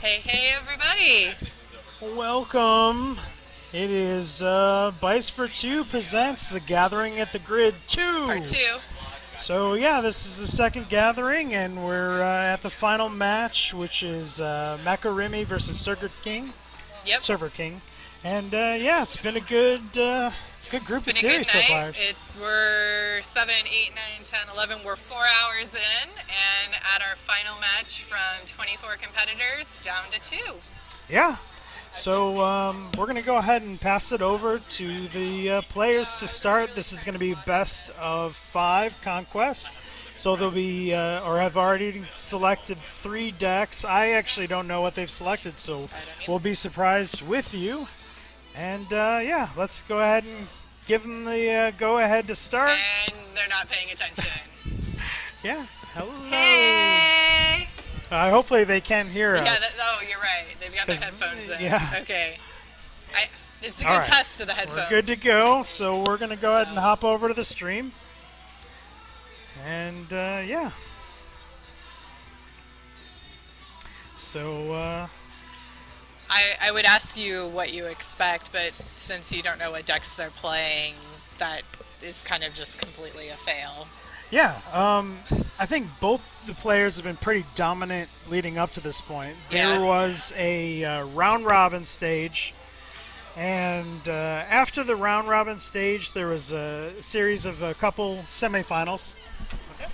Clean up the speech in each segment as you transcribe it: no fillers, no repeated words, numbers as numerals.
Hey, everybody! Welcome. It is BytesForTwo presents The Gathering at the Grid 2. Part 2. So yeah, this is the second gathering, and we're at the final match, which is Makorimi versus ServerViking. Yep. ServerViking, and yeah, it's been a good group of It's been a series good so night. far. We're 7, 8, 9, 10, 11. We're 4 hours in, and at our final match from 24 competitors down to 2. Yeah. So we're going to go ahead and pass it over to the players to start. This is going to be best of 5 conquest. So they'll be, or have already selected 3 decks. I actually don't know what they've selected, so we'll be surprised with you. And yeah, let's go ahead and give them the go-ahead to start. And they're not paying attention. Yeah, hello. Hey! Hopefully they can hear us. Yeah, oh, you're right. They've got the headphones in. Yeah. Okay. It's a good test of the headphones. We're good to go, so we're going to go ahead and hop over to the stream. And, yeah. So, I would ask you what you expect, but since you don't know what decks they're playing, that is kind of just completely a fail. yeah, I think both the players have been pretty dominant leading up to this point. Yeah. There was a round-robin stage, and after the round-robin stage, there was a series of a couple semifinals. What's that?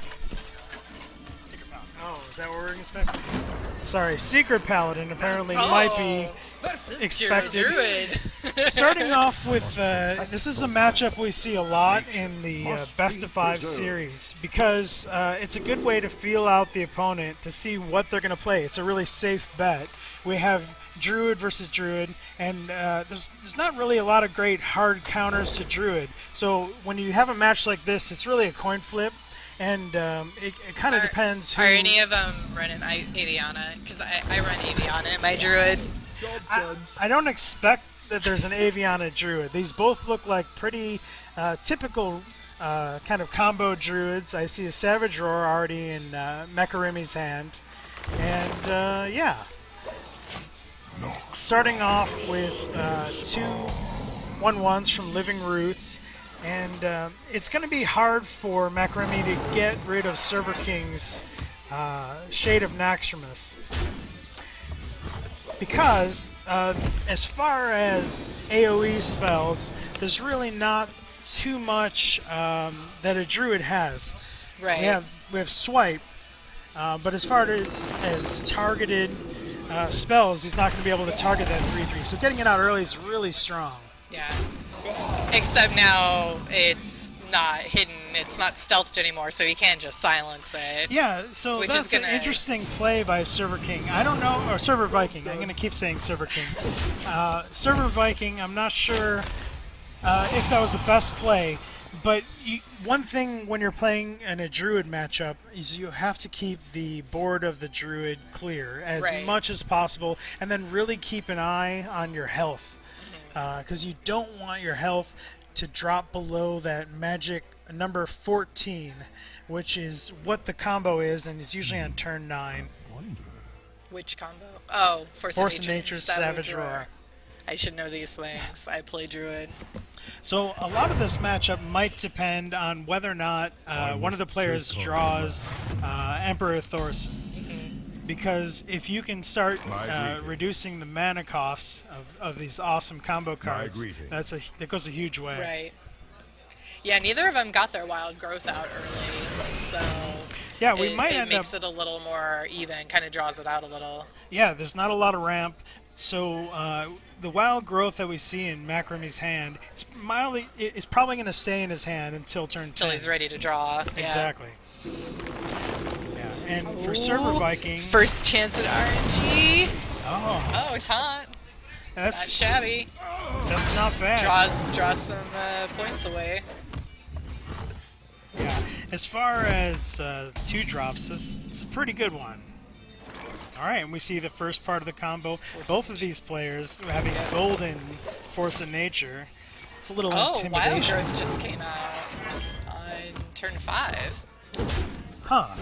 Secret Paladin. Oh, is that what we're expecting? Sorry, Secret Paladin apparently might be expected. Druid. Starting off with, this is a matchup we see a lot in the best of 5 series because it's a good way to feel out the opponent to see what they're going to play. It's a really safe bet. We have Druid versus Druid, and there's not really a lot of great hard counters to Druid. So when you have a match like this, it's really a coin flip. And it kind of depends who... Are any of them running Aviana? Because I run Aviana in my Druid. I don't expect that there's an Aviana Druid. These both look like pretty typical kind of combo Druids. I see a Savage Roar already in Makorimi's hand. And yeah. Starting off with 2 1/1s from Living Roots. And it's going to be hard for Makorimi to get rid of ServerViking's Shade of Naxxramas. Because, as far as AoE spells, there's really not too much that a Druid has. Right. We have Swipe, but as far as targeted spells, he's not going to be able to target that 3/3. So getting it out early is really strong. Yeah. Except now it's not hidden, it's not stealthed anymore, so he can just silence it. Yeah, so that's an interesting play by ServerViking. I don't know, or ServerViking. I'm going to keep saying ServerViking. ServerViking, I'm not sure if that was the best play, but one thing when you're playing in a Druid matchup is you have to keep the board of the Druid clear as much as possible, and then really keep an eye on your health. Because you don't want your health to drop below that magic number 14, which is what the combo is, and it's usually on turn 9. Which combo? Oh, Force of Nature, Savage Roar. I should know these things. I play Druid. So a lot of this matchup might depend on whether or not one of the players draws Emperor Thor's. Because if you can start reducing the mana cost of these awesome combo cards, that goes a huge way. Right. Yeah, neither of them got their wild growth out early, so yeah, we might it makes it a little more even, kind of draws it out a little. Yeah, there's not a lot of ramp, so the wild growth that we see in Makorimi's hand is probably going to stay in his hand until turn 10. Until he's ready to draw. Exactly. And for ServerViking, first chance at RNG. Oh, taunt. That's not shabby. That's not bad. Draws some points away. Yeah. As far as 2 drops, this is a pretty good one. All right, and we see the first part of the combo. Both of these players having golden Force of Nature. It's a little intimidation. Wild Growth just came out on turn 5. Huh.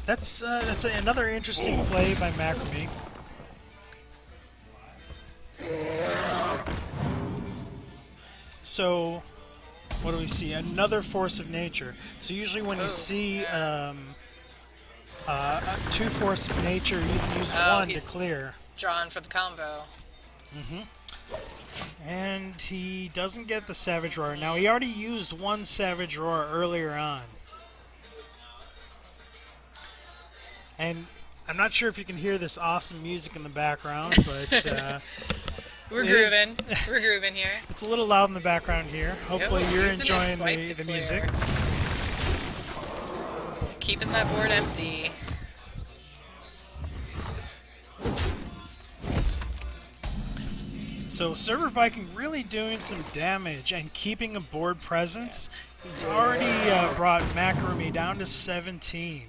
That's another interesting play by Makorimi. So, what do we see? Another force of nature. So usually when you see two force of nature, you can use one to clear. Drawn for the combo. And he doesn't get the Savage Roar. Now, he already used one Savage Roar earlier on. And I'm not sure if you can hear this awesome music in the background, but... We're grooving. We're grooving here. It's a little loud in the background here. Hopefully you're enjoying the music. Keeping that board empty. So ServerViking really doing some damage and keeping a board presence. He's already brought Makorimi down to 17.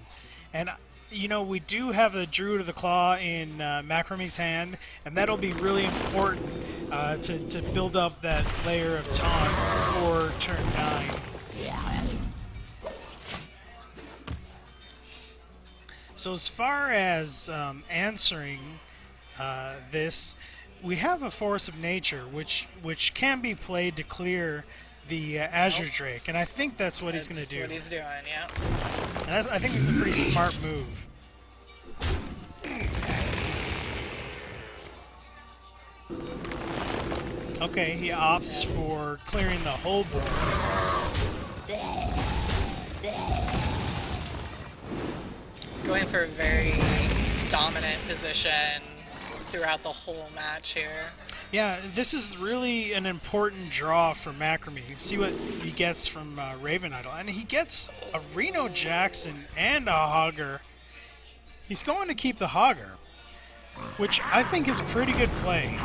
And you know, we do have a Druid of the Claw in Makorimi's hand, and that'll be really important to build up that layer of taunt before turn 9. So as far as answering this, we have a Force of Nature, which can be played to clear the Azure Drake, and I think that's what he's going to do. That's what he's doing, yeah. And I think it's a pretty smart move. Okay, he opts for clearing the whole board. Going for a very dominant position throughout the whole match here. Yeah, this is really an important draw for Makorimi. See what he gets from Raven Idol. And he gets a Reno Jackson and a Hogger. He's going to keep the Hogger, which I think is a pretty good play.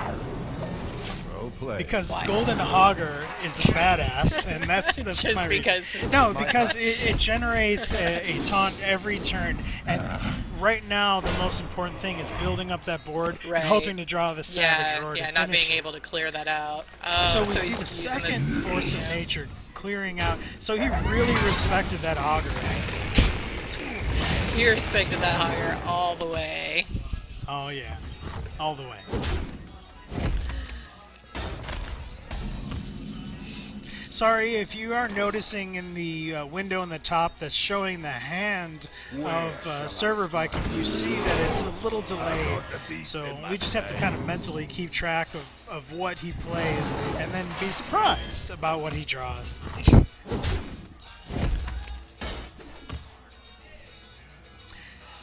Because Golden Hogger is a badass, and that's just my because reason. No, because it generates a taunt every turn, and right now the most important thing is building up that board and hoping to draw the Savage Roar. Yeah, to not being it. able to clear that out. So we see the second Force of Nature clearing out. So he really respected that Hogger. He respected that Hogger all the way. Oh yeah, all the way. Sorry, if you are noticing in the window in the top that's showing the hand of ServerViking, you see that it's a little delayed. So we just have to kind of mentally keep track of what he plays and then be surprised about what he draws.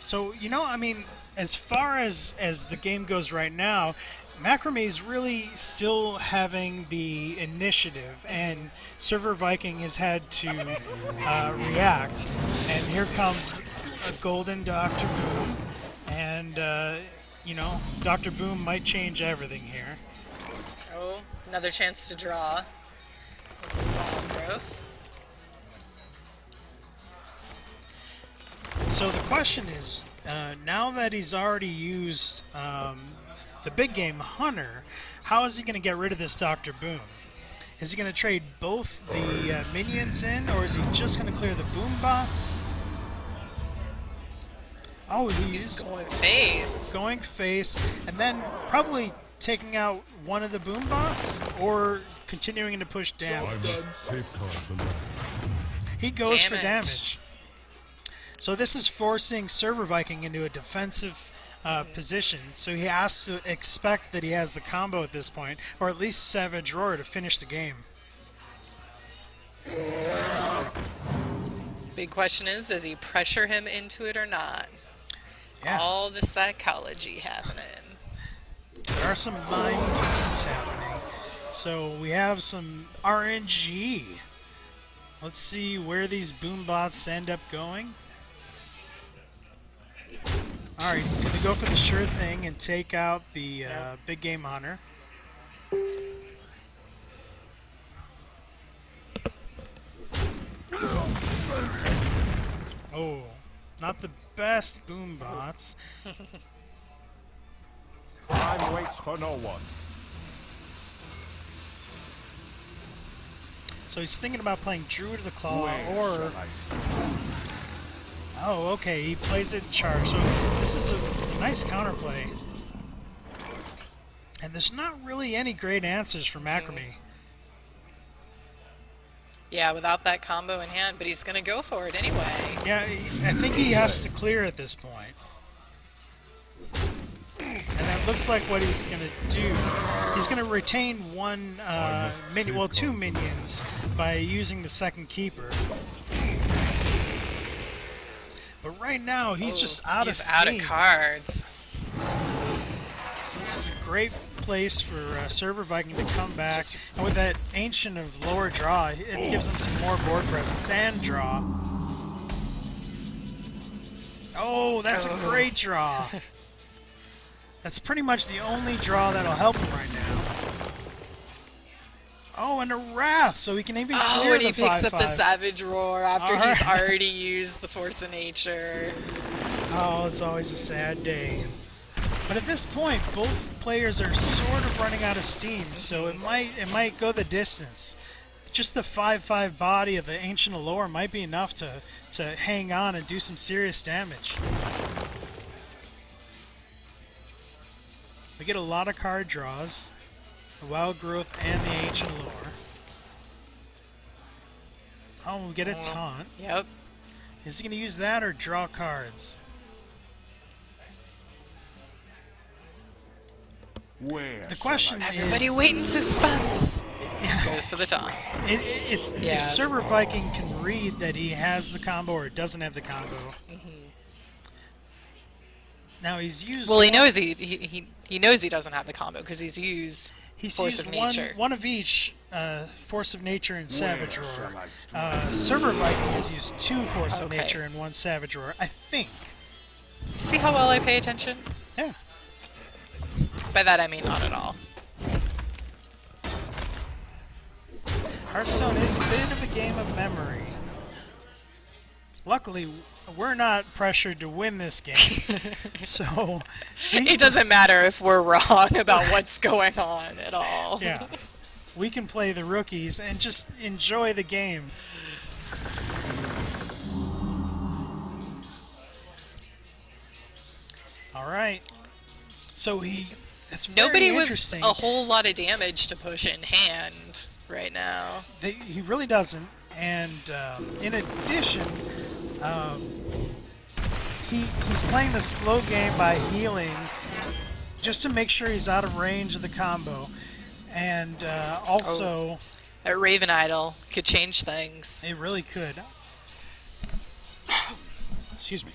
So, you know, I mean, as far as the game goes right now, Makorimi is really still having the initiative, and ServerViking has had to react. And here comes a golden Dr. Boom, and, you know, Dr. Boom might change everything here. Oh, another chance to draw with the small growth. So the question is, now that he's already used the big game Hunter, how is he going to get rid of this Dr. Boom? Is he going to trade both the minions in, or is he just going to clear the boom bots? Oh, he's going face, and then probably taking out one of the boom bots, or continuing to push damage. He goes for damage. So this is forcing ServerViking into a defensive position, so he has to expect that he has the combo at this point, or at least Savage Roar to finish the game. Big question is, does he pressure him into it or not? Yeah. All the psychology happening. There are some mind games happening. So we have some RNG. Let's see where these boom bots end up going. Alright, he's going to go for the sure thing and take out the big game Hunter. Oh, not the best boom bots. Time waits for no one. So he's thinking about playing Druid of the Claw or... Oh, okay, he plays it in charge. So this is a nice counterplay. And there's not really any great answers for Makorimi. Yeah, without that combo in hand, but he's going to go for it anyway. Yeah, I think he has to clear at this point. And that looks like what he's going to do. He's going to retain two minions by using the second keeper. But right now, he's just out of steam. He's out of cards. So this is a great place for ServerViking to come back. And with that Ancient of lower draw, it gives him some more board presence and draw. Oh, that's a great draw. That's pretty much the only draw that'll help him right now. Oh, and a Wrath, so he can even clear and the he picks 5/5. up the Savage Roar after he's already used the Force of Nature. Oh, it's always a sad day. But at this point, both players are sort of running out of steam, so it might go the distance. Just the 5/5 body of the Ancient Allure might be enough to hang on and do some serious damage. We get a lot of card draws. The Wild Growth and the Ancient Allure. Oh, we get a taunt. Yep. Is he going to use that or draw cards? The question is... Everybody wait in suspense. Goes for the taunt. If ServerViking can read that he has the combo or doesn't have the combo. Now he's used... Well, he knows he knows he doesn't have the combo because he's used Force of Nature. One of each, Force of Nature and Savage Roar. ServerViking has used 2 Force of Nature and 1 Savage Roar, I think. See how well I pay attention? Yeah. By that I mean not at all. Hearthstone is a bit of a game of memory. Luckily, we're not pressured to win this game, so... It doesn't matter if we're wrong about what's going on at all. Yeah. We can play the rookies and just enjoy the game. Alright. So it's nobody very with interesting. a whole lot of damage to push in hand right now. He really doesn't. And in addition, he's playing the slow game by healing just to make sure he's out of range of the combo. And also... That Raven Idol could change things. It really could. Excuse me.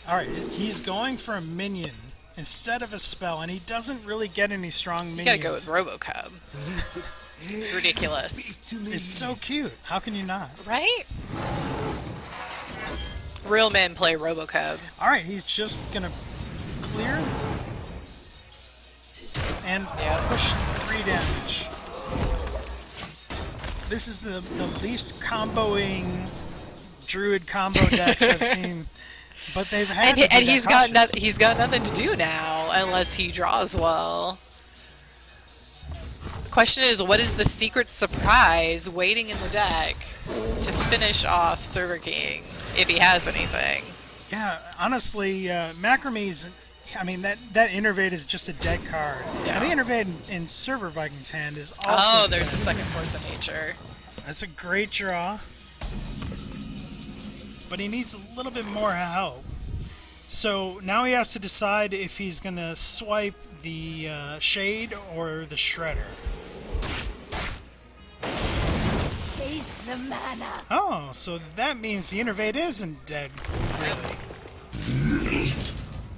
Alright, he's going for a minion instead of a spell, and he doesn't really get any strong minions. You gotta go with Robocub. It's ridiculous. It's so cute. How can you not? Right? Real men play Robocub. Alright, he's just gonna clear and push 3 damage. This is the least comboing Druid combo decks I've seen. But they've had and he's got nothing to do now unless he draws well. The question is, what is the secret surprise waiting in the deck to finish off ServerViking if he has anything? Yeah, honestly, Makorimi's... I mean, that Innervate is just a dead card. Yeah. And the Innervate in ServerViking's hand is also... Oh, there's the second Force of Nature. That's a great draw. But he needs a little bit more help. So now he has to decide if he's going to swipe the Shade or the Shredder. Taste the mana. Oh, so that means the Innervate isn't dead, really.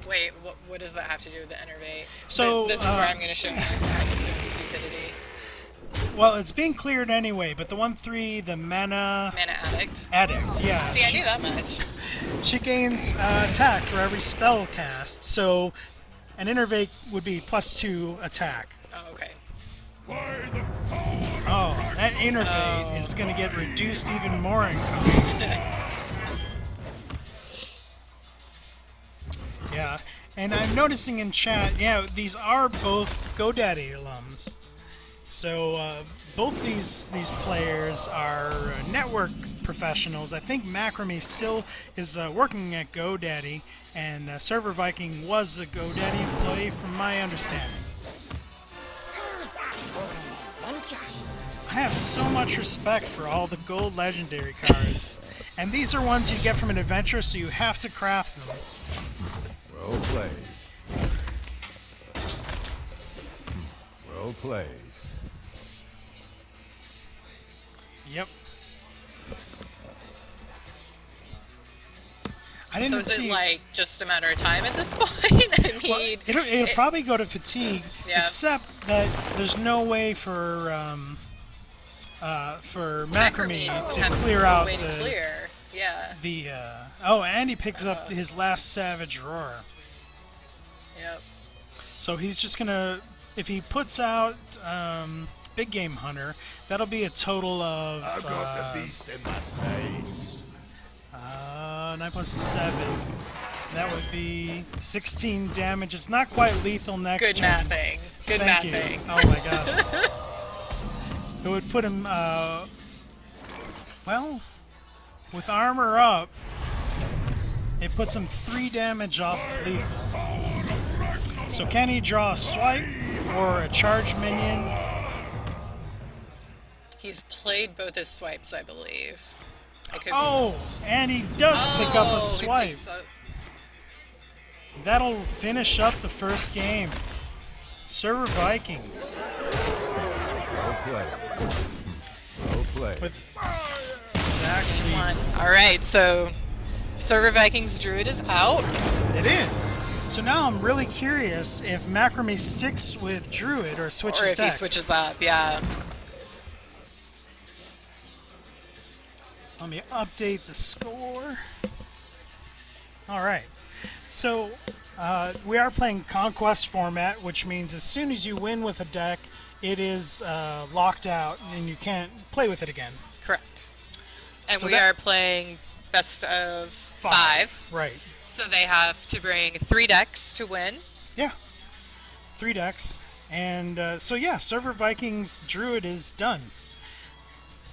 Wait, what does that have to do with the Innervate? So this is where I'm going to show my Protestant stupidity. Well, it's being cleared anyway, but the 1/3, the Mana Addict? Addict, yeah. See, I knew that much. She gains attack for every spell cast, so an Innervate would be +2 attack. Oh, okay. Oh, that Innervate is going to get reduced even more in cost. Yeah, and I'm noticing in chat, these are both GoDaddy alums. So both these players are network professionals. I think Makorimi still is working at GoDaddy, and ServerViking was a GoDaddy employee from my understanding. I have so much respect for all the gold legendary cards. And these are ones you get from an adventure, so you have to craft them. Well played. Well played. Yep. I didn't So is see. it like just a matter of time at this point? I mean, It'll probably go to fatigue, Yeah. except that there's no way for Makorimi doesn't to have clear a out way to clear. Yeah. and he picks up his last Savage Roar. Yep. So he's just gonna, if he puts out Big Game Hunter, that'll be a total of I've got the beast in my sight. 9 plus 7. That would be 16 damage. It's not quite lethal next Good turn. mathing. Good Thank you. mathing. Oh my god. It would put him, well, with armor up, it puts him 3 damage off lethal. So can he draw a swipe or a charge minion? He's played both his swipes, I believe. I could Oh, and he does pick up a he swipe. picks up- That'll finish up the first game. ServerViking Well played. Well played. with exactly. One. All right, so ServerViking's Druid is out. It is. So now I'm really curious if Makorimi sticks with Druid or switches Or if decks. he switches up, yeah. Let me update the score. All right. So we are playing Conquest format, which means as soon as you win with a deck, it is locked out and you can't play with it again. Correct. And So we that- are playing best of 5. Right. So they have to bring 3 decks to win. Yeah. 3 decks. And so yeah, ServerViking's Druid is done.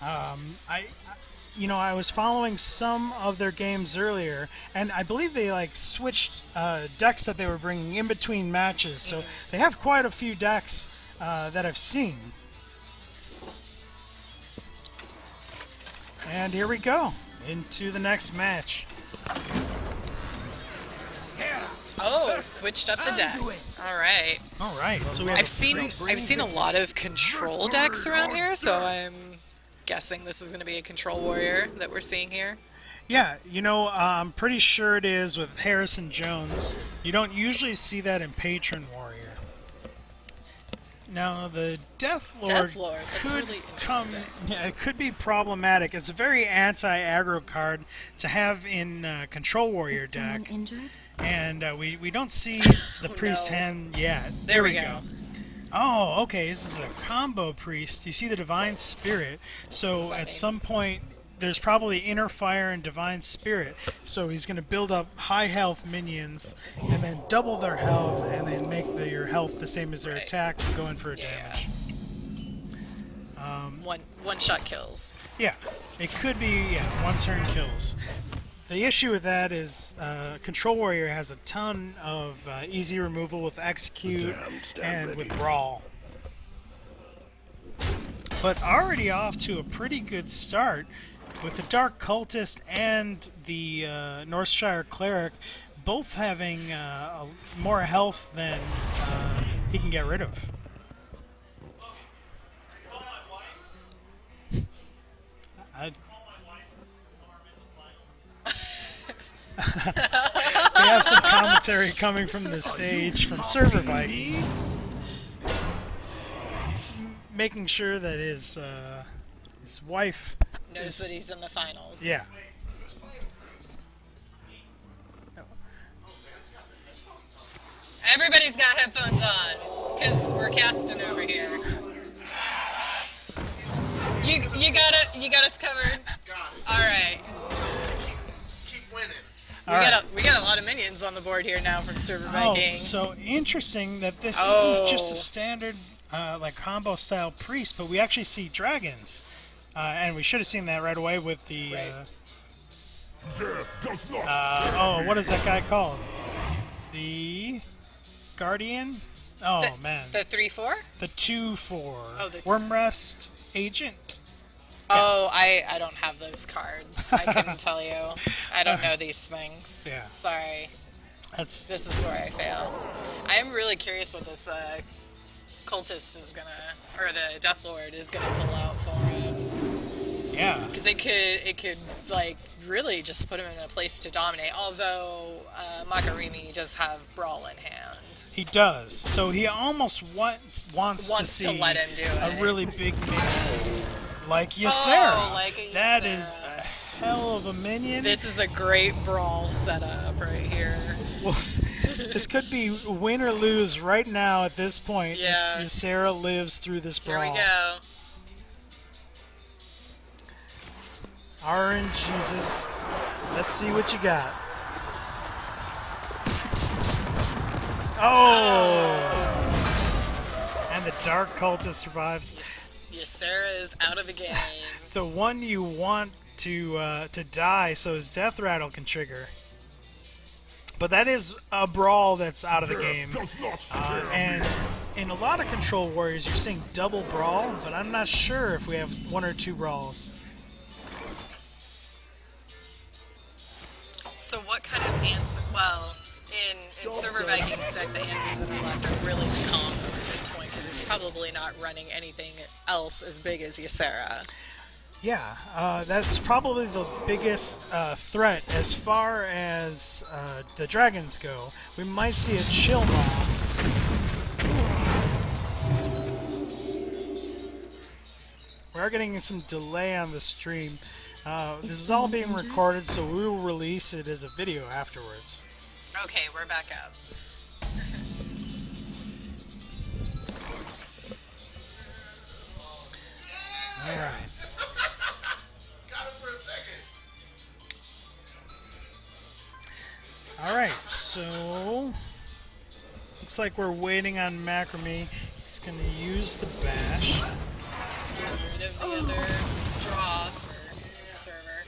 I was following some of their games earlier, and I believe they like switched decks that they were bringing in between matches. So they have quite a few decks that I've seen. And here we go into the next match. Oh, switched up the deck. All right. All right. So we have I've seen a lot of control decks around here, so I'm guessing this is going to be a control warrior that we're seeing here. Yeah, I'm pretty sure it is with Harrison Jones. You don't usually see that in Patron Warrior. Now, the Death Lord, That's could really come. interesting. Yeah, it could be problematic. It's a very anti-aggro card to have in Control Warrior Is someone deck, injured? and we don't see the priest no. hand yet. There we go. Oh, okay. This is a combo priest. You see the Divine Spirit. So that at mean? some point, there's probably Inner Fire and Divine Spirit. So he's going to build up high health minions and then double their health and then make your health the same as their attack and go in for a damage. One shot kills. Yeah, it could be one turn kills. The issue with that is Control Warrior has a ton of easy removal with Execute and with Brawl. But already off to a pretty good start with the Dark Cultist and the Northshire Cleric both having more health than he can get rid of. We have some commentary coming from the stage from ServerViking. He's making sure that his wife Knows that he's in the finals. Yeah. Everybody's got headphones on, because we're casting over here. You got us covered. All right. Keep winning. We got a lot of minions on the board here now from ServerViking. Oh, so interesting that this Oh. isn't just a standard like combo style priest, but we actually see dragons, and we should have seen that right away with the. Right. What is that guy called? The Guardian. Oh, man. The 3/4? The 2/4. Oh, the Wormrest Agent. Oh, I don't have those cards. I couldn't tell you. I don't know these things. Yeah. Sorry. That's This is where I fail. I am really curious what this cultist is gonna, or the Death Lord is gonna pull out for him. yeah. Because it could like really just put him in a place to dominate. Although Makorimi does have Brawl in hand. He does. So he almost wants to see let him do it. a really big minion like Ysera. Oh, like a That Ysera. is a hell of a minion. This is a great Brawl setup right here. Well, this could be win or lose right now at this point. Yeah. If Ysera lives through this brawl. Here we go. RNGesus. Let's see what you got. Oh! And the Dark Cultist survives. Ysera is out of the game. The one you want to die so his Death Rattle can trigger. But that is a brawl that's out of the game. And in a lot of Control Warriors, you're seeing double brawl, but I'm not sure if we have one or two brawls. So what kind of answer? Well, in ServerViking's deck, the answers that are left are really the combo at this point, because he's probably not running anything else as big as Ysera. Yeah, that's probably the biggest threat as far as the dragons go. We might see a chill mob. We are getting some delay on the stream. This is all being recorded, so we will release it as a video afterwards. Okay, we're back up. All right. Got him for a second. All right, so looks like we're waiting on Makorimi. He's going to use the bash. Get rid of the other draw for server.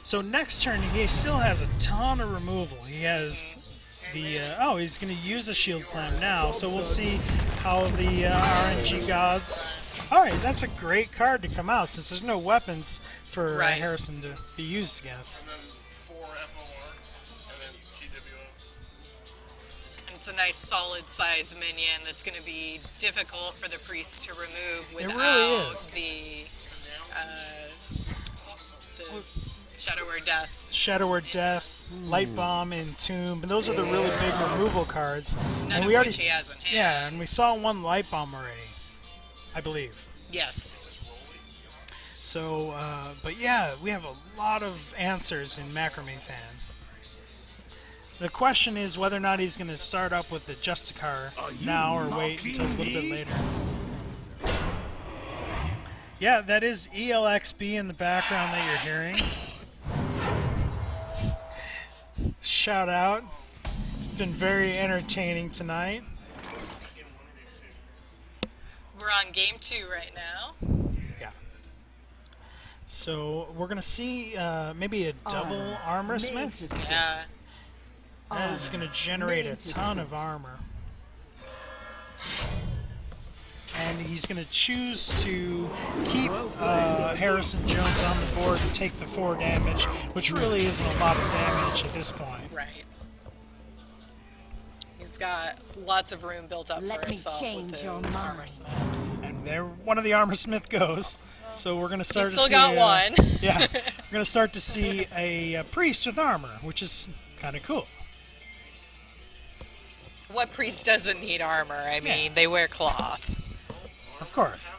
So next turn, he still has a ton of removal. He has the he's going to use the Shield Slam now. So we'll see how the RNG gods. All right, that's a great card to come out since there's no weapons for Right. Harrison to be used against. And then 4 FOR, and then TWO. It's a nice solid size minion that's going to be difficult for the priest to remove It without really is. the Shadow or Death. Shadow or Death, Light Bomb, and Tomb, and those are the really big removal cards. None and of we already, which he has in hand. yeah, and we saw one Light Bomb already, I believe. Yes. So, but yeah, we have a lot of answers in Makorimi's hand. The question is whether or not he's going to start up with the Justicar now or wait until a little bit later. Yeah, that is ELXB in the background that you're hearing. Shout out. Been very entertaining tonight. We're on game 2 right now. Yeah. So we're going to see maybe a double Armor Smith. Yeah. That is going to generate a ton of armor. And he's going to choose to keep Harrison Jones on the board and take the 4 damage, which really isn't a lot of damage at this point. Right. He's got lots of room built up Let for me himself with change your those mind. armor smiths. And there, one of the Armor Smith goes. So we're going to start He's to still see... got one. Yeah, we're going to start to see a priest with armor, which is kind of cool. What priest doesn't need armor? I mean, they wear cloth. Of course.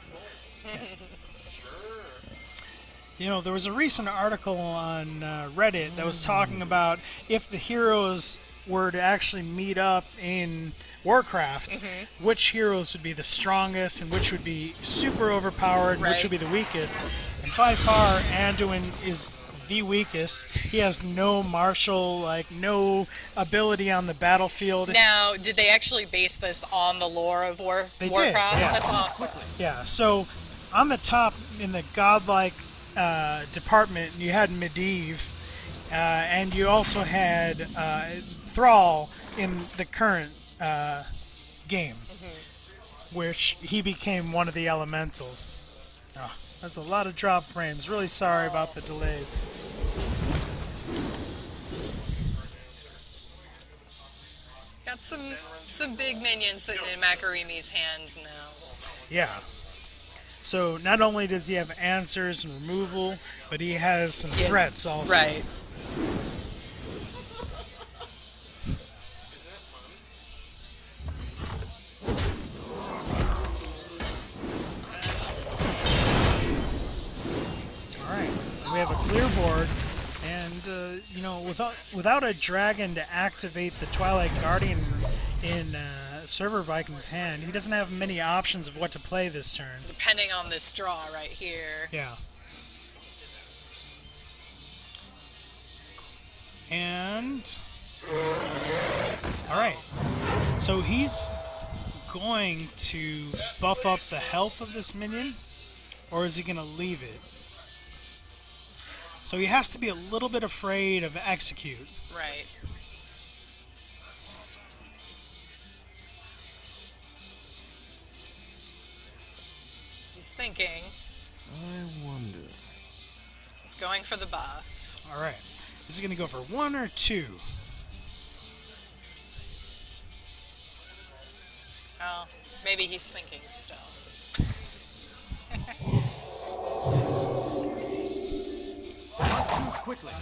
You know, there was a recent article on Reddit that was talking about if the heroes were to actually meet up in Warcraft, which heroes would be the strongest and which would be super overpowered, and which Right. would be the weakest. And by far, Anduin is the weakest. He has no martial, like no ability on the battlefield. Now, did they actually base this on the lore of They did, Warcraft? yeah. That's awesome. Yeah, so on the top in the godlike department, you had Medivh, and you also had Thrall in the current game, which he became one of the elementals. Oh, that's a lot of drop frames. Really sorry about the delays. Got some big minions sitting in Makorimi's hands now. Yeah. So not only does he have answers and removal, but he has some threats also. Right. All right. We have a clear board, and you know, without a dragon to activate the Twilight Guardian in ServerViking's hand, he doesn't have many options of what to play this turn. Depending on this draw right here. Yeah. And all right, so he's going to buff up the health of this minion, or is he going to leave it? So he has to be a little bit afraid of execute. Right. He's thinking. I wonder. He's going for the buff. All right. Is he going to go for 1 or 2? Oh, maybe he's thinking still. Not too quickly.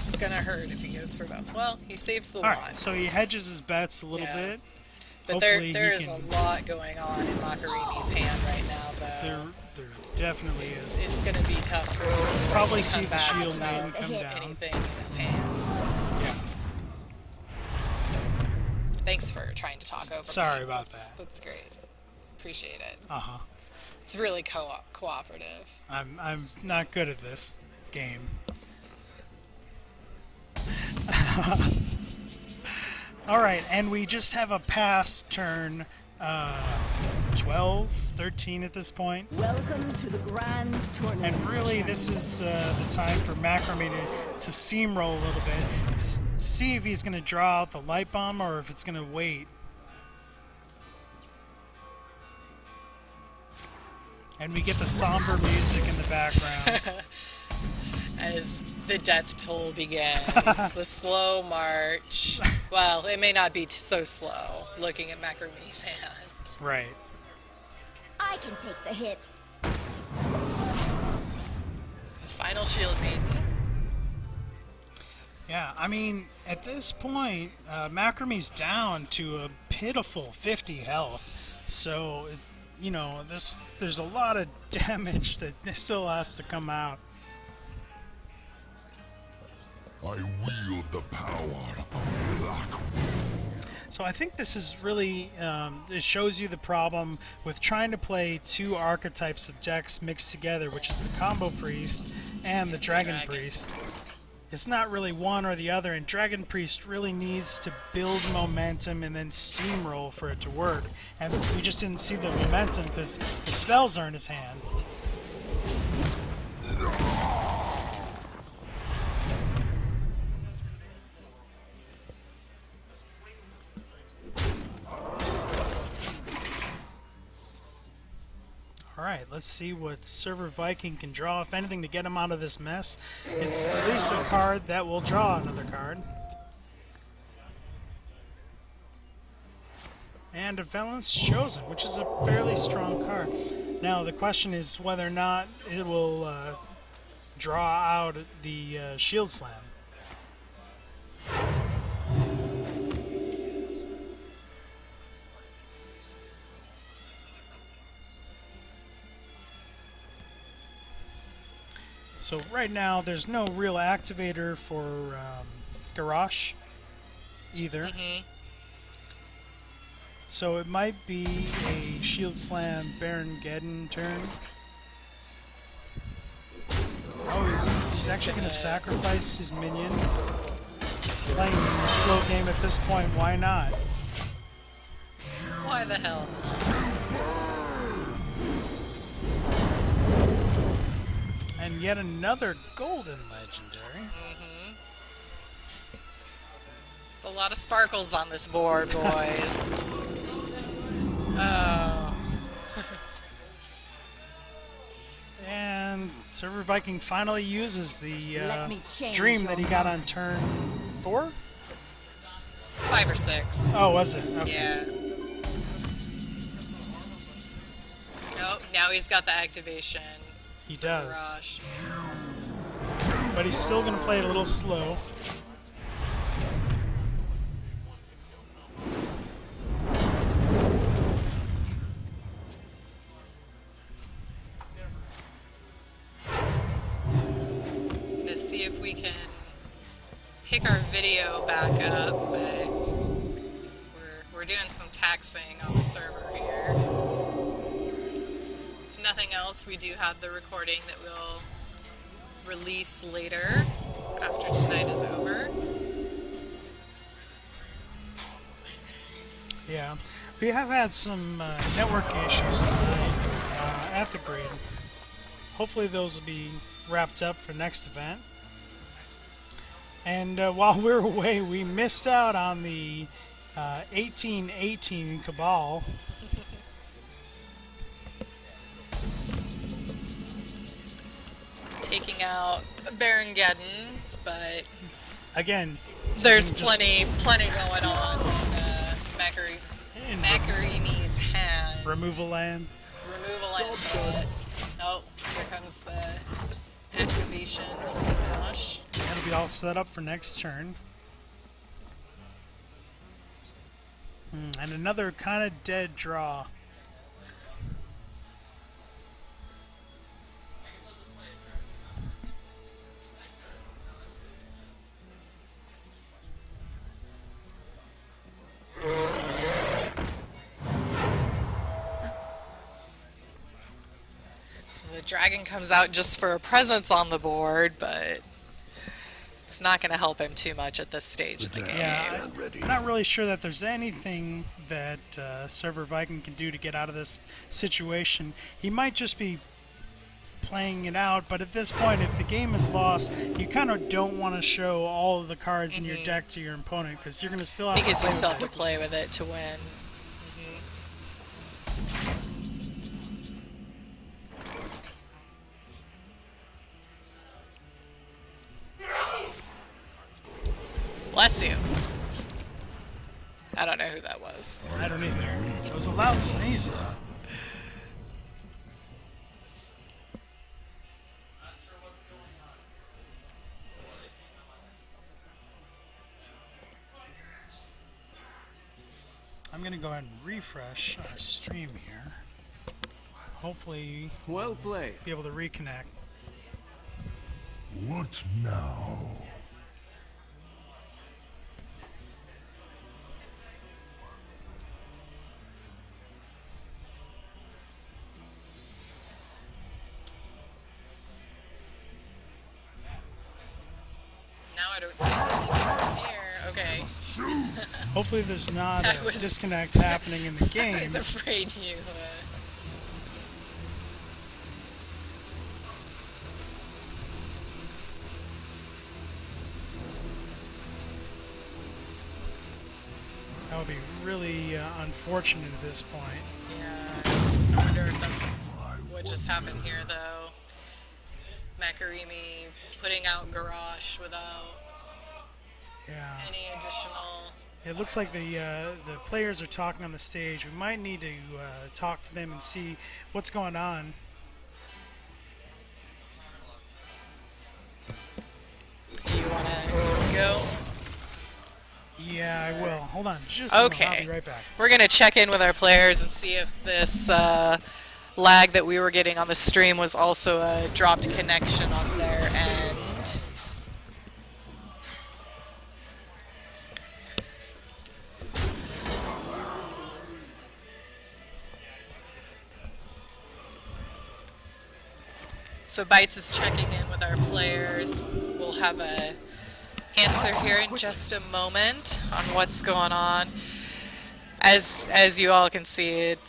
It's gonna hurt if he goes for both. Well, he saves the All one. right. So he hedges his bets a little Yeah. bit. But Hopefully there he is can- a lot going on in Makorimi's hand right now, though. There definitely is. It's going to be tough for someone Probably to see come the back Shield without Maiden come down. anything in his hand. Yeah. Thanks for trying to talk over Sorry me. about That's- that. That's great. Appreciate it. Uh-huh. It's really cooperative. I'm not good at this game. All right, and we just have a pass turn 12, 13 at this point. Welcome to the grand tournament. And really, this is the time for Makorimi to steamroll a little bit. See if he's going to draw out the light bomb or if it's going to wait. And we get the somber music in the background. As the death toll begins, the slow march. Well, it may not be so slow, looking at Makorimi's hand. Right. I can take the hit. Final Shield Maiden. Yeah, I mean, at this point, Makorimi's down to a pitiful 50 health. So, it's, you know, there's a lot of damage that still has to come out. I wield the power of black. So I think this is really, it shows you the problem with trying to play two archetypes of decks mixed together, which is the Combo Priest and the Dragon Priest. It's not really one or the other, and Dragon Priest really needs to build momentum and then steamroll for it to work. And we just didn't see the momentum because the spells are in his hand. Alright, let's see what ServerViking can draw, if anything, to get him out of this mess. It's at least a card that will draw another card. And a Valence Chosen, which is a fairly strong card. Now, the question is whether or not it will draw out the Shield Slam. So right now, there's no real activator for Garrosh either. So it might be a Shield Slam Baron Geddon turn. Oh, he's actually going to sacrifice his minion. Playing a slow game at this point, why not? Why the hell? And yet another golden legendary. It's a lot of sparkles on this board, boys. Oh. And ServerViking finally uses the Let me change dream your that he got on turn 4? 5 or 6. Oh, was it? Okay. Yeah. Nope, now he's got the activation. He for does. Garage. But he's still going to play it a little slow. To see if we can pick our video back up, but we're doing some taxing on the server here. If nothing else, we do have the recording that we'll release later after tonight is over. Yeah. We have had some network issues tonight at the grid. Hopefully those will be wrapped up for next event. And while we were away, we missed out on the 1818 Cabal. Taking out Baron-Geddon, but Again, there's just plenty going on in Makorimi's hand. removal land. Removal and but oh, here comes the activation for Garage. That'll be all set up for next turn. And another kind of dead draw. The dragon comes out just for a presence on the board, but it's not going to help him too much at this stage of the game. Yeah, I'm not really sure that there's anything that ServerViking can do to get out of this situation. He might just be playing it out, but at this point, if the game is lost, you kind of don't want to show all of the cards in your deck to your opponent because you're going to still have Because to you play still with have to play with it to win. Bless you. I don't know who that was. I don't either. It was a loud sneeze, though. I'm going to go ahead and refresh our stream here. Hopefully, Well played. be able to reconnect. What now? Now I don't see anything here. Okay. Hopefully, there's not I a was- disconnect happening in the I game. was afraid you... That would be really unfortunate at this point. Yeah, I wonder if that's what just happened here, though. Makorimi putting out Garage without Yeah. any additional... It looks like the players are talking on the stage. We might need to talk to them and see what's going on. Do you want to go? Yeah, I will. Hold on. Just a moment. I'll Okay. be right back. We're going to check in with our players and see if this lag that we were getting on the stream was also a dropped connection on their end. So Bytes is checking in with our players. We'll have a answer here in just a moment on what's going on. As you all can see, it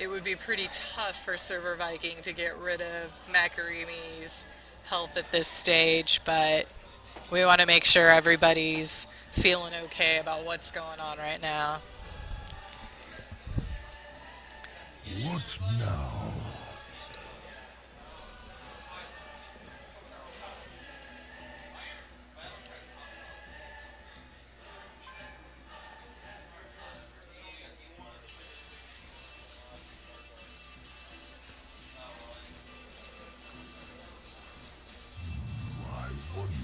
would be pretty tough for ServerViking to get rid of Makorimi's health at this stage, but we want to make sure everybody's feeling okay about what's going on right now. What now? I wonder.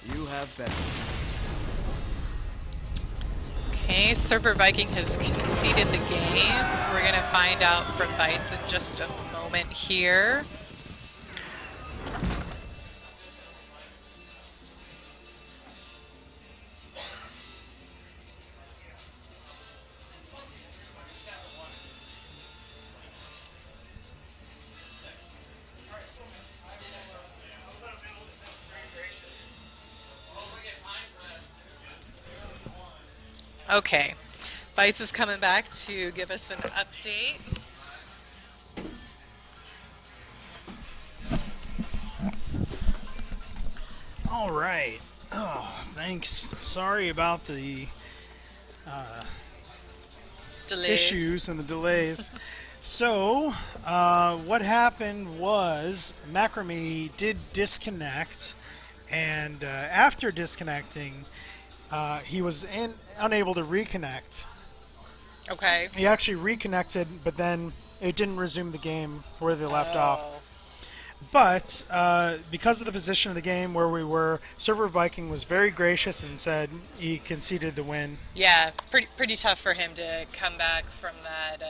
You have been. Okay, ServerViking has conceded the game. We're going to find out from Bytes in just a moment here. Okay, Bytes is coming back to give us an update. All right. Oh, thanks. Sorry about the Delays. issues and the delays. So, what happened was Makorimi did disconnect, and after disconnecting, he was unable to reconnect. Okay. He actually reconnected, but then it didn't resume the game where they left off. But because of the position of the game where we were, ServerViking was very gracious and said he conceded the win. Yeah, pretty tough for him to come back from that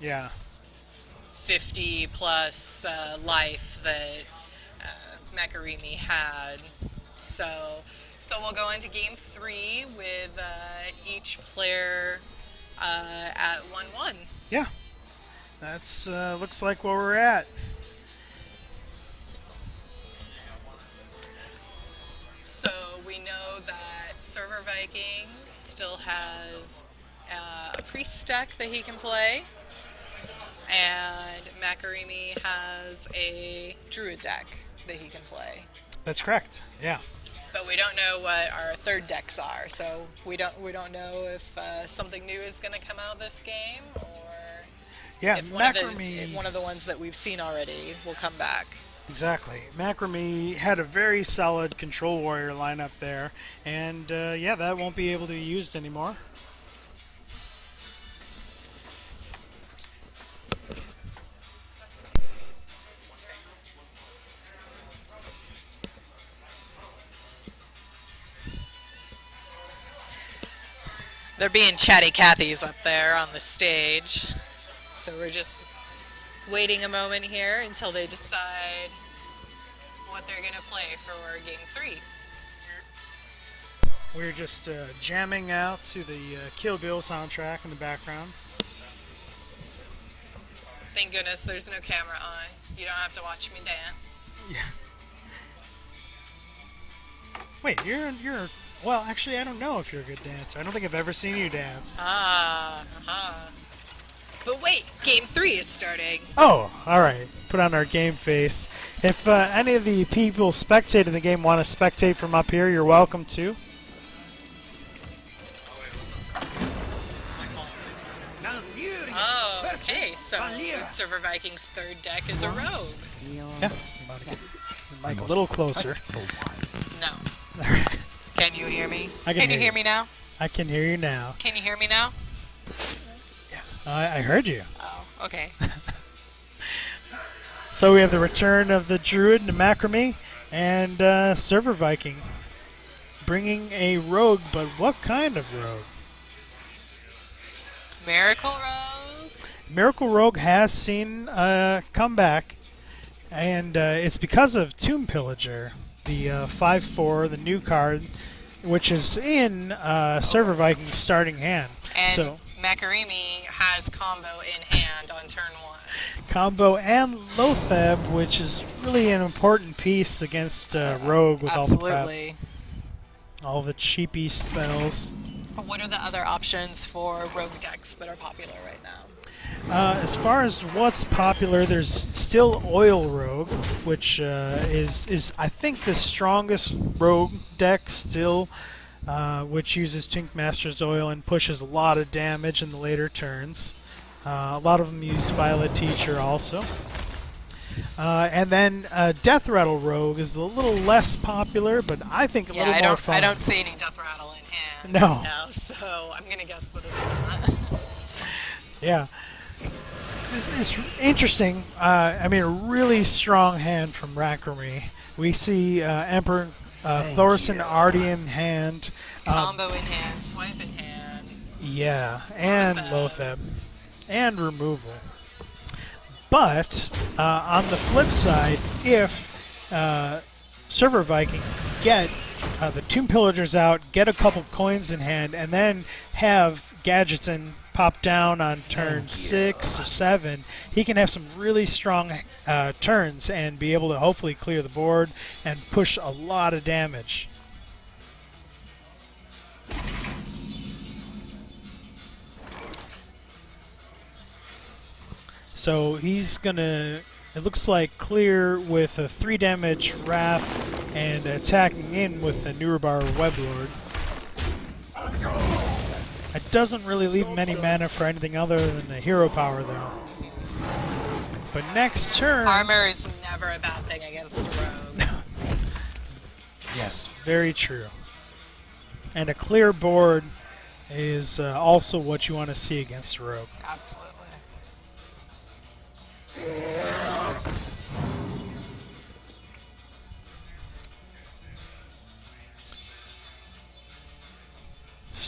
Yeah. 50 plus life that Makorimi had. So we'll go into game 3 with each player at 1-1. Yeah. That's looks like where we're at. So we know that ServerViking still has a priest deck that he can play, and Makorimi has a druid deck that he can play. That's correct. Yeah. But we don't know what our third decks are, so we don't know if something new is going to come out this game, or Yeah, if Makorimi. one of the ones that we've seen already will come back. Exactly. Makorimi had a very solid control warrior lineup there, and yeah, that won't be able to be used anymore. They're being chatty Cathys up there on the stage, so we're just waiting a moment here until they decide what they're going to play for game 3. We're just jamming out to the Kill Bill soundtrack in the background. Thank goodness there's no camera on. You don't have to watch me dance. Yeah. Wait, you're well, actually, I don't know if you're a good dancer. I don't think I've ever seen you dance. But wait, game 3 is starting. Oh, all right. Put on our game face. If any of the people spectating the game want to spectate from up here, you're welcome to. Oh, okay, so ServerViking's third deck is a rogue. Yeah. About to get the mic a little closer. No. All right. Can you hear me? I can you hear hear you. me now? I can hear you now. Can you hear me now? I heard you. Oh, okay. So we have the return of the Druid to Makorimi and ServerViking bringing a rogue, but what kind of rogue? Miracle Rogue? Miracle Rogue has seen a comeback, and it's because of Tomb Pillager, the 5/4, the new card, which is in ServerViking's starting hand. And So Makorimi has combo in hand on turn 1. combo and Lotheb, which is really an important piece against Rogue with Absolutely. all the cheapy spells. What are the other options for rogue decks that are popular right now? As far as what's popular, there's still Oil Rogue, which is I think the strongest rogue deck still, which uses Tink Master's Oil and pushes a lot of damage in the later turns. A lot of them use Violet Teacher also. And then Death Rattle Rogue is a little less popular, but I think a little more fun. I don't see any Death Rattle in hand No. right now, so I'm gonna guess that it's not. Yeah. It's interesting. I mean, a really strong hand from Makorimi. We see Emperor Thorson already in hand. Combo in hand, swipe in hand. Yeah, and Lotheb. And removal. But, on the flip side, if ServerViking get the Tomb Pillagers out, get a couple coins in hand, and then have Gadgetzin pop down on turn 6 or 7, he can have some really strong turns and be able to hopefully clear the board and push a lot of damage. So he's gonna, it looks like, clear with a 3 damage Wrath and attacking in with the Nurubar Weblord. It doesn't really leave him any mana for anything other than the hero power, though. But next turn... Armor is never a bad thing against a rogue. Yes, very true. And a clear board is also what you want to see against a rogue. Absolutely.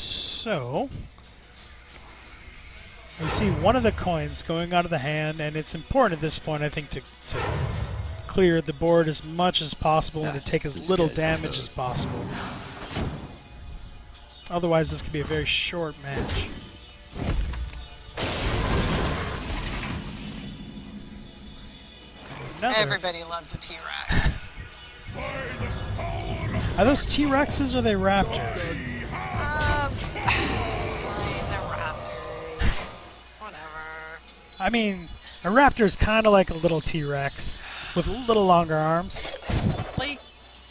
So, we see one of the coins going out of the hand, and it's important at this point, I think, to clear the board as much as possible and to take as little damage as possible. Otherwise, this could be a very short match. Everybody loves a T-Rex. Are those T-Rexes or are they Raptors? Fine, they're raptors. Whatever. I mean, a Raptor's kind of like a little T-Rex with a little longer arms. Like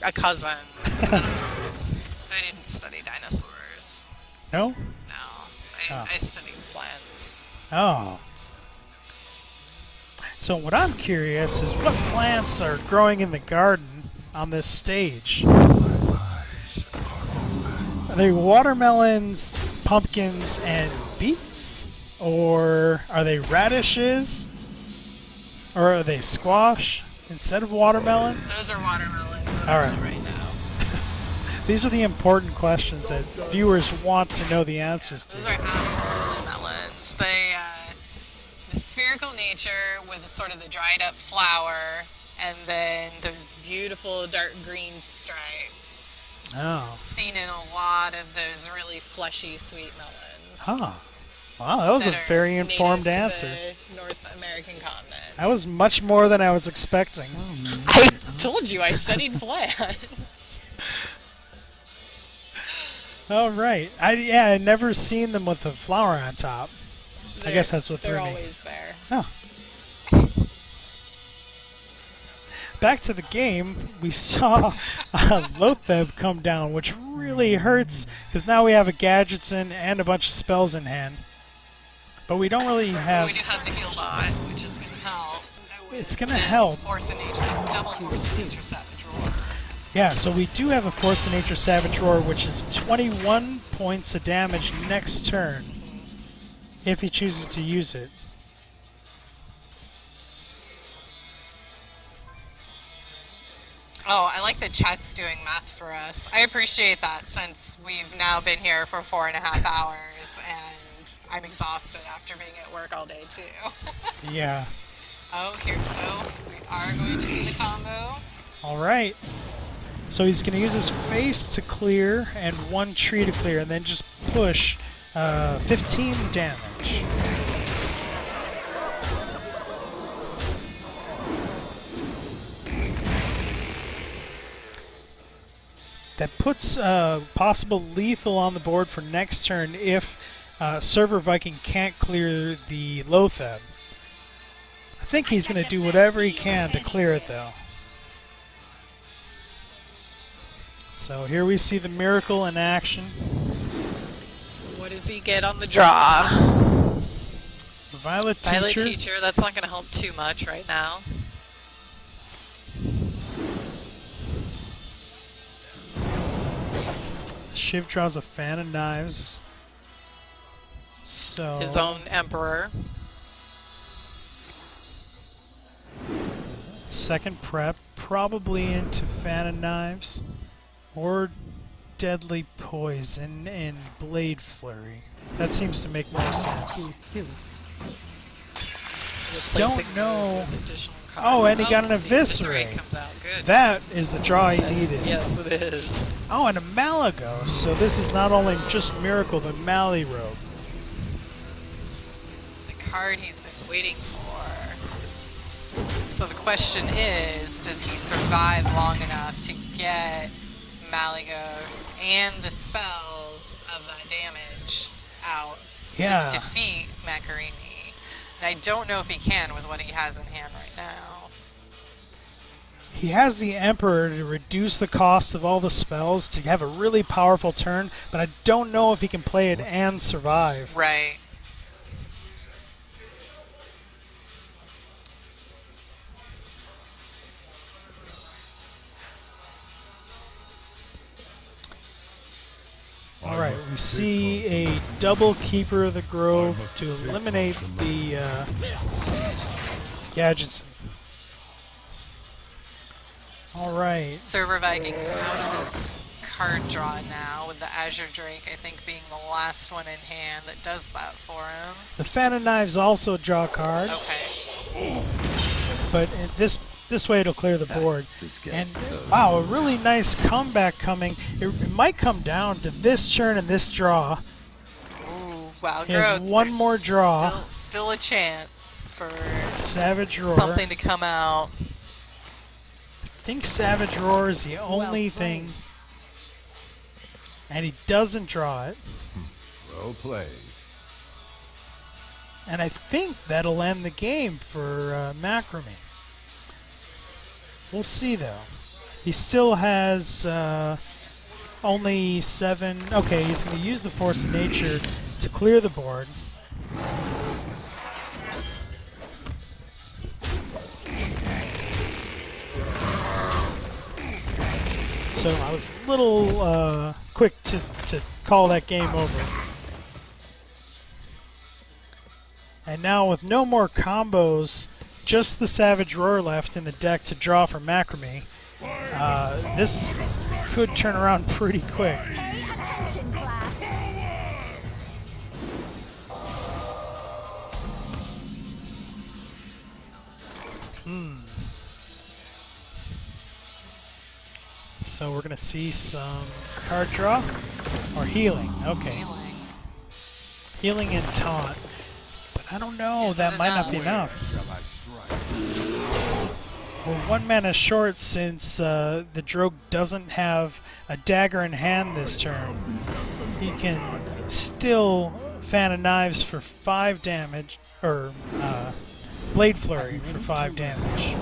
a cousin. I didn't study dinosaurs. No? No. I studied plants. Oh. So what I'm curious is what plants are growing in the garden on this stage? Are they watermelons, pumpkins, and beets? Or are they radishes? Or are they squash instead of watermelon? Those are watermelons All right. right now. These are the important questions that viewers want to know the answers to. Those are absolutely melons. The spherical nature with sort of the dried up flower and then those beautiful dark green stripes. Oh. Seen in a lot of those really fleshy sweet melons. Huh. Wow, that was a very informed native answer. to the North American continent. That was much more than I was expecting. I told you I studied plants. Oh, right. I'd never seen them with a flower on top. I guess that's what threw me. They're always there. Oh. Back to the game, we saw Lotheb come down, which really hurts because now we have a Gadgetzin and a bunch of spells in hand. But we don't really have... We do have the Guild Eye, which is going to help. It's going to help. Force of Nature, double Force of Nature Savage Roar. Yeah, so we do have a Force of Nature Savage Roar, which is 21 points of damage next turn, if he chooses to use it. Oh, I like that chat's doing math for us. I appreciate that since we've now been here for 4.5 hours and I'm exhausted after being at work all day too. Yeah. Oh, here, so we are going to see the combo. All right. So he's going to use his face to clear and one tree to clear, and then just push 15 damage. that puts possible lethal on the board for next turn if ServerViking can't clear the Lotheb. I think he's going to do whatever he can to clear it, though. So here we see the Miracle in action. What does he get on the draw? Violet Violet Teacher. Teacher, that's not going to help too much right now. Shiv draws a Fan of Knives. So His own Emperor. second prep, probably into Fan of Knives or Deadly Poison and Blade Flurry. That seems to make more sense. Don't know. Oh, and he got an Eviscerate. Comes out. Good. That is the draw he needed. Yes, it is. Oh, and a Malagos. So this is not only just Miracle, but Mally Robe. The card he's been waiting for. So the question is, does he survive long enough to get Malagos and the spells of that damage out to defeat Makorimi? And I don't know if he can with what he has in hand right now. He has the Emperor to reduce the cost of all the spells to have a really powerful turn, but I don't know if he can play it and survive. Right. Alright, we see a double Keeper of the Grove to eliminate the gadgets. Alright. ServerViking's out of his card draw now, with the Azure Drake, I think, being the last one in hand that does that for him. The Fan of Knives also draw a card. Okay. But this way it'll clear the board. And wow, a really nice comeback coming. It might come down to this turn and this draw. Ooh, wow, He has growth. one There's more draw. Still a chance for Savage Roar. something to come out. I think Savage Roar is the only thing. And he doesn't draw it. Well played. And I think that'll end the game for Makorimi. We'll see, though. He still has only 7. Okay, he's going to use the Force of Nature to clear the board. So I was a little quick to call that game over. And now with no more combos, just the Savage Roar left in the deck to draw for Makorimi, this could turn around pretty quick. So we're going to see some card draw or healing. Okay. Healing and taunt. But I don't know, that might not be enough. We're 1 mana short since the Drogue doesn't have a dagger in hand this turn. He can still Fan of Knives for 5 damage, or Blade Flurry for 5 damage.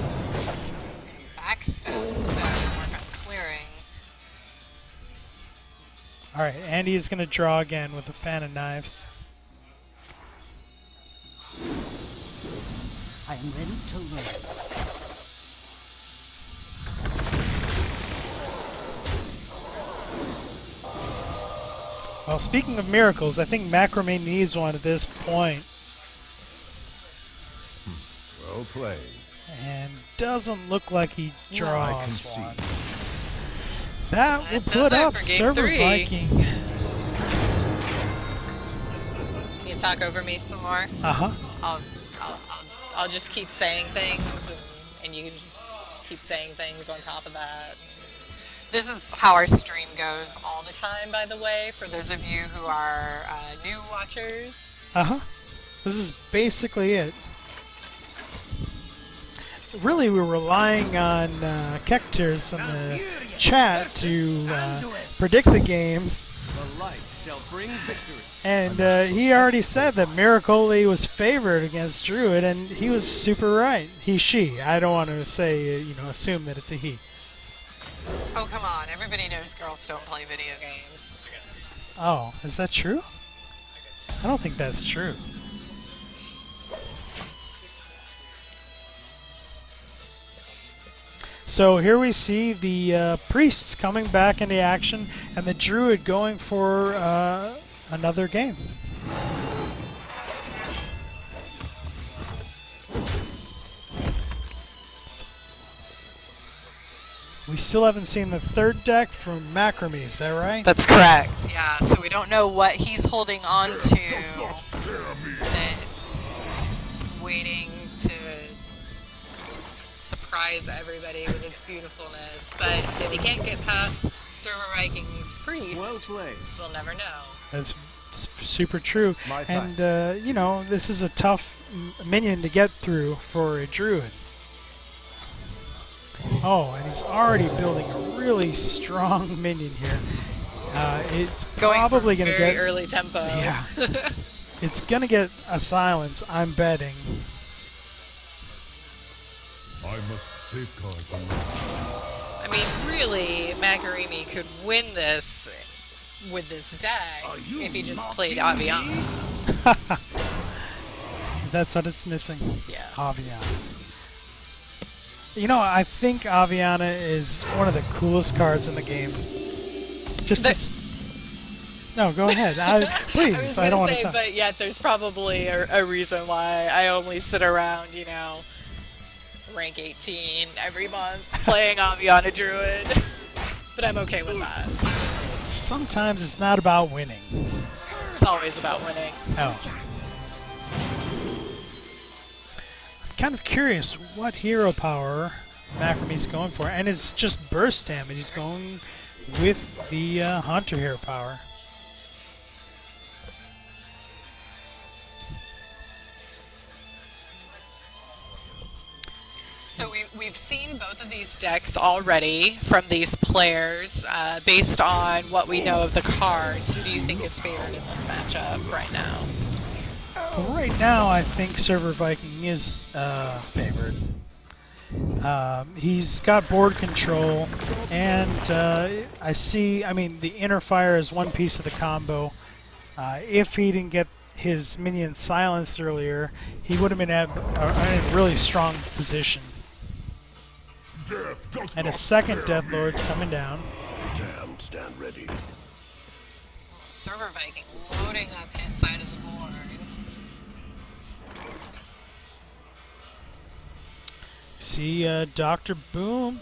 Backstab instead of work on clearing. Alright, Andy is going to draw again with a Fan of Knives. I am ready to learn. Well, speaking of miracles, I think Makorimi needs one at this point. Well played. And doesn't look like he draws see. one. That will That does put it up for game 3. ServerViking. Can you talk over me some more? Uh-huh. I'll just keep saying things, and you can just keep saying things on top of that. This is how our stream goes all the time, by the way, for those of you who are new watchers. Uh-huh. This is basically it. really we're relying on Kectors in the chat to predict the games. The light shall bring victory. And he already said that Miracoli was favored against Druid, and he was super right. She. I don't want to say, assume that it's a he. Oh, come on. Everybody knows girls don't play video games. Oh, is that true? I don't think that's true. So here we see the priests coming back into action, and the druid going for another game. We still haven't seen the third deck from Makorimi, is that right? That's correct. Yeah, so we don't know what he's holding on to. That is waiting to surprise everybody with its beautifulness. But if he can't get past ServerViking's priest, Well played. we'll never know. That's super true. My And, this is a tough minion to get through for a druid. Oh, and he's already building a really strong minion here. It's Going probably for going to very get... early tempo. Yeah. It's going to get a silence, I'm betting. I must safeguard the land. I mean, really, Makorimi could win this with this deck if he just played Aviana. That's what it's missing. Yeah. Aviana. I think Aviana is one of the coolest cards in the game. No, go ahead. Please, I don't want to talk. But yet there's probably a reason why I only sit around, rank 18 every month playing Aviana Druid. But I'm okay with that. Sometimes it's not about winning. It's always about winning. Oh. Kind of curious what hero power Makorimi's going for, and it's just burst damage. He's going with the Hunter hero power. So we've seen both of these decks already from these players. Based on what we know of the cards, who do you think is favored in this matchup right now? Right now, I think ServerViking is favored. He's got board control, and the inner fire is one piece of the combo. If he didn't get his minion silenced earlier, he would have been in a really strong position. And a second Death Lord's coming down. Damned, stand ready. ServerViking loading up his side of the board. See, Dr. Boom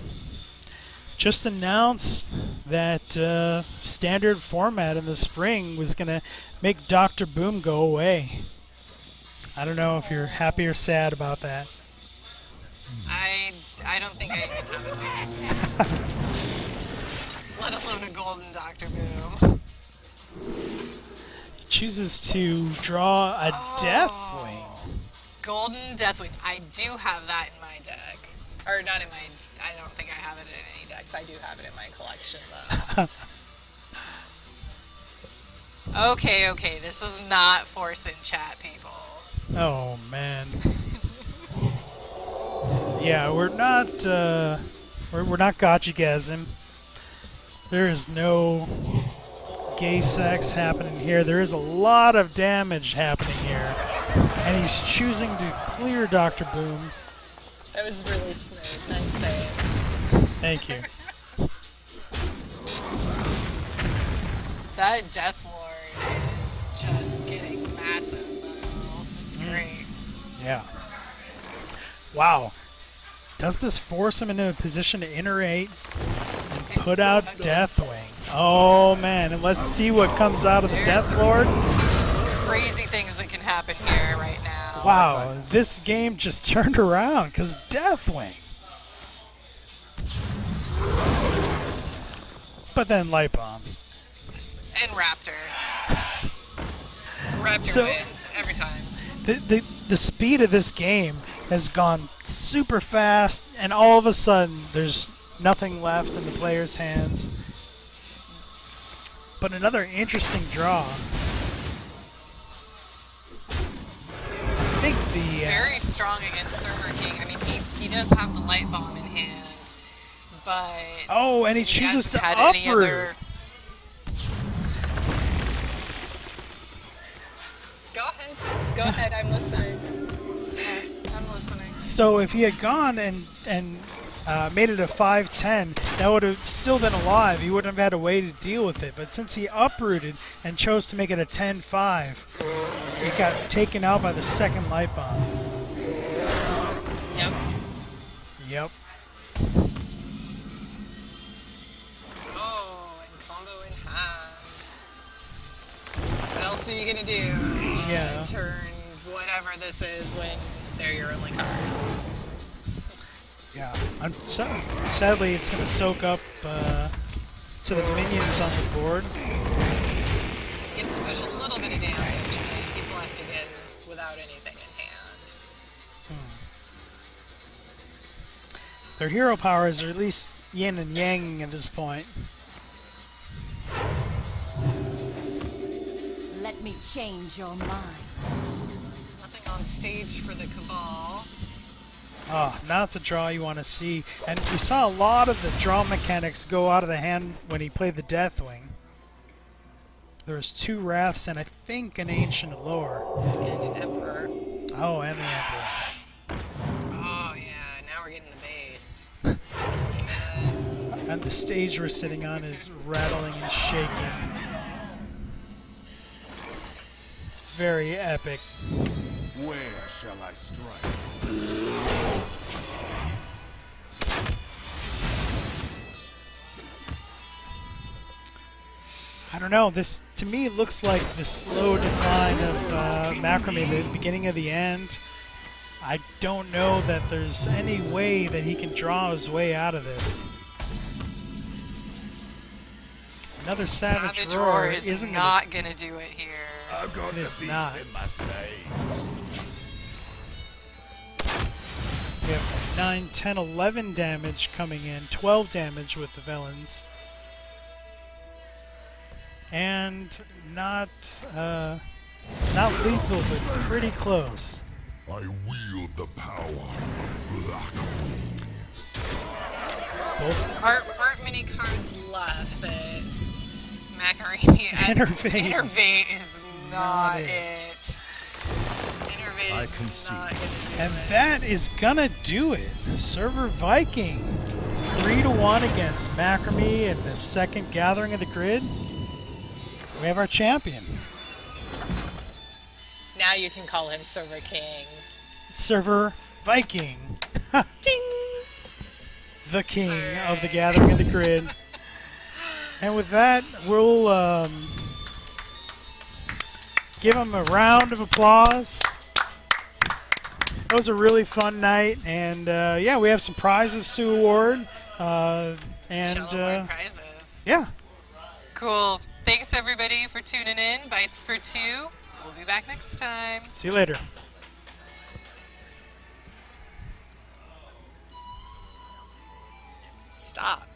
just announced that standard format in the spring was going to make Dr. Boom go away. I don't know if you're happy or sad about that. I don't think I even have a Dr. Boom. Let alone a golden Dr. Boom. He chooses to draw a Deathwing. Golden Deathwing. I do have that in my deck. Or not in my... I don't think I have it in any decks. I do have it in my collection, though. Okay. This is not force in chat, people. Oh, man. Yeah, we're not gotcha-gasm. There is no gay sex happening here. There is a lot of damage happening here. And he's choosing to clear Dr. Boom. That was really smooth. Nice save. Thank you. That Death Lord is just getting massive, though. It's great. Yeah. Wow. Does this force him into a position to iterate and put out Deathwing? Oh, man. And let's see what comes out of the Death Lord. Crazy things that can happen here right now. Wow, this game just turned around because Deathwing. But then Light Bomb. And Raptor. Raptor wins every time. The speed of this game has gone super fast, and all of a sudden there's nothing left in the player's hands. But another interesting draw. I think the Very strong against ServerViking. I mean, he does have the light bomb in hand, but oh, and he if you guys chooses to had any uproot. other- Go ahead. I'm listening. I'm listening. So if he had gone and made it a 5-10, that would have still been alive. He wouldn't have had a way to deal with it. But since he uprooted and chose to make it a 10-5, it got taken out by the second light bomb. Yep. Yep. Oh, and combo in half. What else are you gonna do? Yeah. Turn whatever this is when they're your only cards. Yeah. Sadly, it's going to soak up to the minions on the board. Gets to push a little bit of damage, but he's left again without anything in hand. Their hero powers are at least yin and yang at this point. Let me change your mind. Nothing on stage for the Cabal. Oh, not the draw you want to see. And we saw a lot of the draw mechanics go out of the hand when he played the Deathwing. There was 2 Wraths and I think an Ancient Lore. And an Emperor. Oh, and the Emperor. Oh, yeah, now we're getting the base. And the stage we're sitting on is rattling and shaking. It's very epic. Where shall I strike? I don't know. This, to me, looks like the slow decline of Makorimi, the beginning of the end. I don't know that there's any way that he can draw his way out of this. Another Savage Roar is isn't not gonna do it here. I've got It is the beast not. in my say. We have 9, 10, 11 damage coming in, 12 damage with the villains. And not lethal, but pretty close. I wield the power. Both Aren't many cards left that Makorimi Innervate is not it. it. Innervate is not gonna do And it. that is gonna do it. ServerViking 3-1 against Makorimi in the second gathering of the grid. We have our champion, Now you can call him Server King. ServerViking, Ding! the king of the gathering of the grid. And with that, we'll give him a round of applause. That was a really fun night, and yeah, we have some prizes to award. Shall award prizes. Yeah. Cool. Thanks everybody for tuning in. BytesForTwo. We'll be back next time. See you later. Stop.